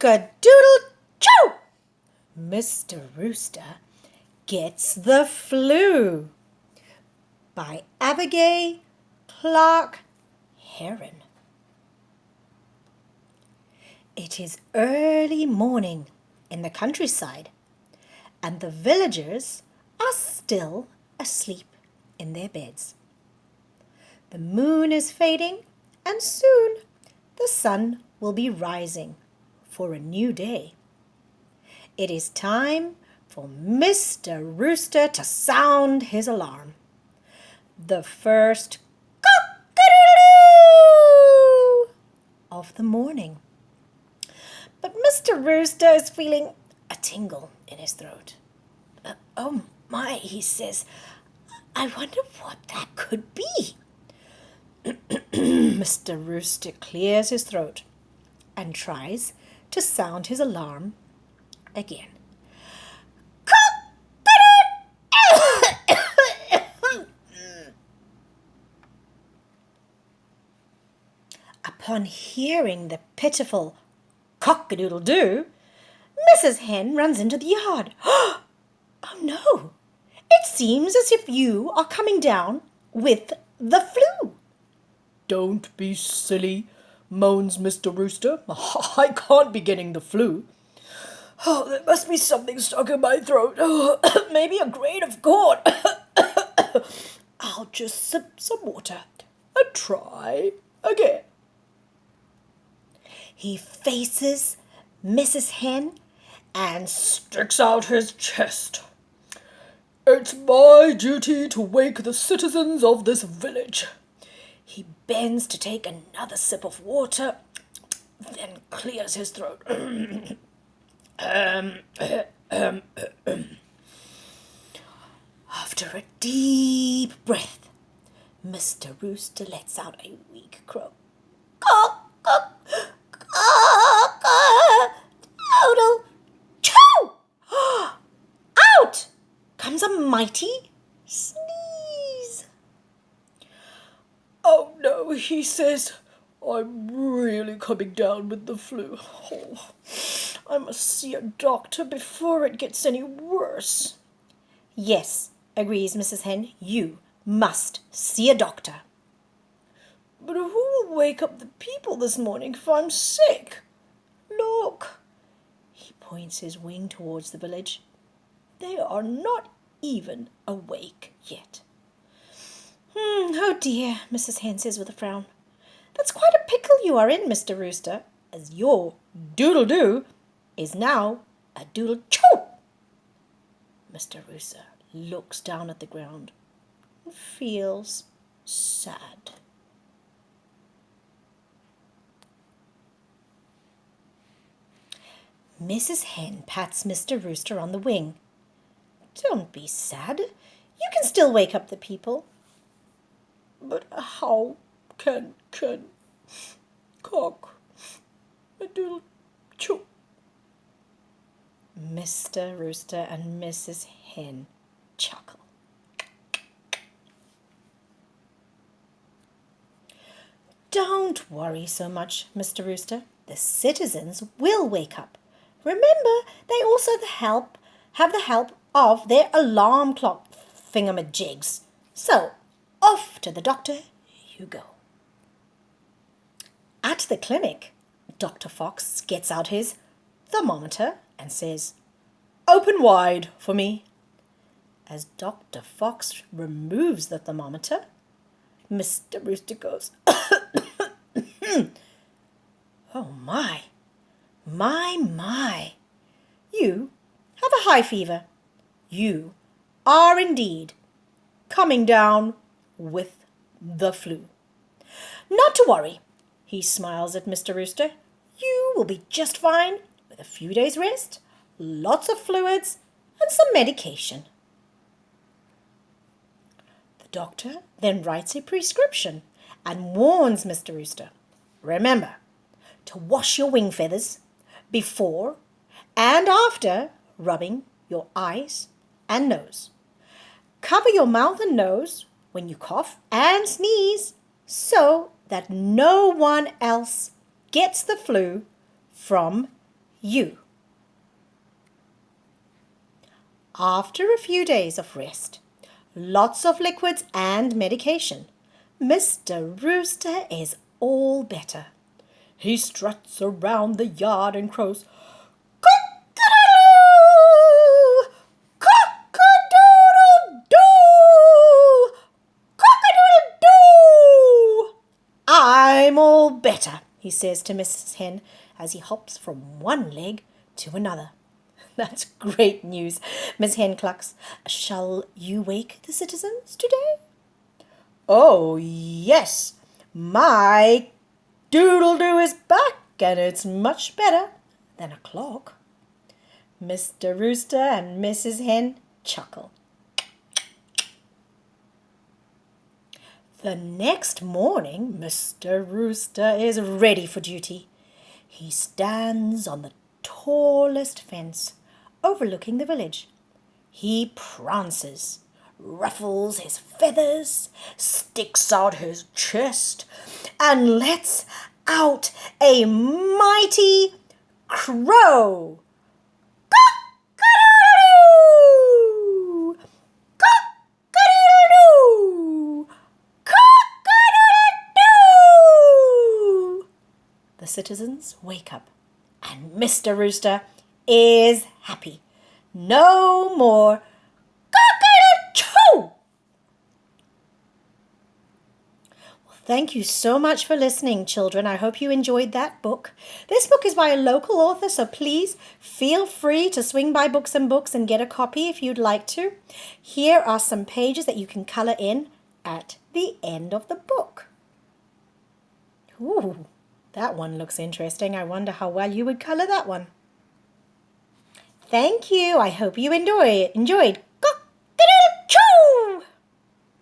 Cock-A-Doodle-Choo! Mr. Rooster Gets the Flu by Abigail Clark Heron. It is early morning in the countryside, and the villagers are still asleep in their beds. The moon is fading, and soon the sun will be rising for a new day. It is time for Mr. Rooster to sound his alarm. The first cock-a-doodle-doo of the morning. But Mr. Rooster is feeling a tingle in his throat. Oh my, he says, I wonder what that could be. Mr. Rooster clears his throat and tries to sound his alarm again. Upon hearing the pitiful cock-a-doodle-doo, Mrs. Hen runs into the yard. Oh no! It seems as if you are coming down with the flu. Don't be silly, moans Mr. Rooster. I can't be getting the flu. Oh, there must be something stuck in my throat. Oh, maybe a grain of corn. I'll just sip some water and try again. He faces Mrs. Hen and Sticks out his chest. It's my duty to wake the citizens of this village. he bends to take another sip of water, then clears his throat. After a deep breath, Mr. Rooster lets out a weak crow. Cock, cock, cock-a-doodle-choo! Out comes a mighty sneeze. Oh no, he says, I'm really coming down with the flu. Oh, I must see a doctor before it gets any worse. Yes, agrees Mrs. Hen, you must see a doctor. But who will wake up the people this morning if I'm sick? Look. He points his wing towards the village. They are not even awake yet. Oh dear, Mrs. Hen says with a frown. That's quite a pickle you are in, Mr. Rooster, as your doodle-doo is now a doodle-choo. Mr. Rooster looks down at the ground and feels sad. Mrs. Hen pats Mr. Rooster on the wing. Don't be sad. You can still wake up the people. But how can Cock-A-Doodle-Choo? Mr. Rooster and Mrs. Hen chuckle. Don't worry so much, Mr. Rooster. The citizens will wake up. Remember, they also have the help of their alarm clock thingamajigs. So, off to the doctor you go. At the clinic, Dr. Fox gets out his thermometer and says, Open wide for me. As Dr. Fox removes the thermometer, Mr. Rooster goes, Oh my, you have a high fever. You are indeed coming down with the flu. Not to worry, he smiles at Mr. Rooster. You will be just fine with a few days' rest, lots of fluids, and some medication. The doctor then writes a prescription and warns Mr. Rooster, remember to wash your wing feathers before and after rubbing your eyes and nose. Cover your mouth and nose when you cough and sneeze so that no one else gets the flu from you. After a few days of rest, lots of liquids and medication, Mr. Rooster is all better. He struts around the yard and crows, Cock-A-Doodle-Choo! Cock-A-Doodle-Doo! Cock-A-Doodle-Doo! I'm all better, he says to Mrs. Hen as he hops from one leg to another. That's great news, Miss Hen clucks. Shall you wake the citizens today? "Oh, yes, my doodle-doo is back, and it's much better than a clock." Mr. Rooster and Mrs. Hen chuckle. The next morning, Mr. Rooster is ready for duty. He stands on the tallest fence overlooking the village. He prances, ruffles his feathers, sticks out his chest, and lets out a mighty crow. Cock-a-doodle-doo! Cock-a-doodle-doo! Cock-a-doodle-doo! The citizens wake up, and Mr. Rooster is happy. No more Cock-A-Doodle-Choo! Thank you so much for listening, children. I hope you enjoyed that book. This book is by a local author, so please feel free to swing by Books and Books and get a copy if you'd like to. Here are some pages that you can color in at the end of the book. Ooh, that one looks interesting. I wonder how well you would color that one. Thank you. I hope you enjoyed.